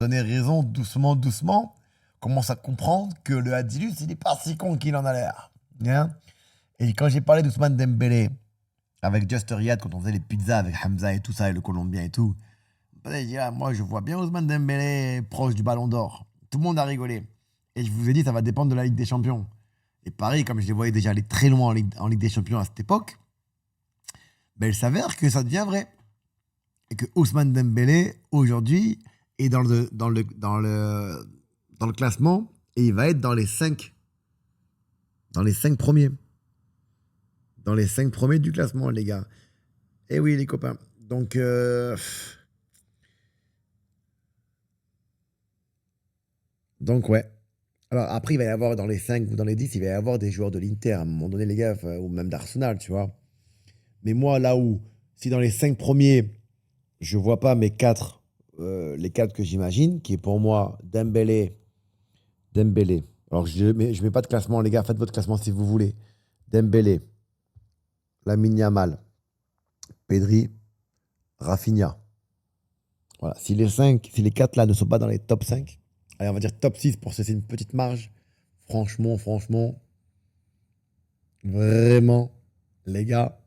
donner raison doucement, doucement, commence à comprendre que le Hadilus, il n'est pas si con qu'il en a l'air. Hein. Et quand j'ai parlé d'Ousmane Dembélé avec Just Riyad, quand on faisait les pizzas avec Hamza et tout ça, et le Colombien et tout, il dit, ah, moi je vois bien Ousmane Dembélé proche du Ballon d'Or. Tout le monde a rigolé. Et je vous ai dit, ça va dépendre de la Ligue des Champions. Et pareil, comme je les voyais déjà aller très loin en Ligue des Champions à cette époque, ben, il s'avère que ça devient vrai. Et que Ousmane Dembélé, aujourd'hui, est dans le classement et il va être dans les cinq premiers. Dans les 5 premiers du classement, les gars. Eh oui, les copains. Donc ouais. Alors après, il va y avoir dans les 5 ou dans les 10, il va y avoir des joueurs de l'Inter à un moment donné, les gars, ou même d'Arsenal, tu vois. Mais moi, là où, si dans les 5 premiers, je vois pas les 4 que j'imagine, qui est pour moi Dembélé. Alors je mets pas de classement, les gars, faites votre classement si vous voulez. Dembélé, Lamine Yamal, Pedri, Rafinha. Voilà. Si les 4 là ne sont pas dans les top 5, allez, on va dire top 6 pour cesser une petite marge. Franchement, vraiment, les gars,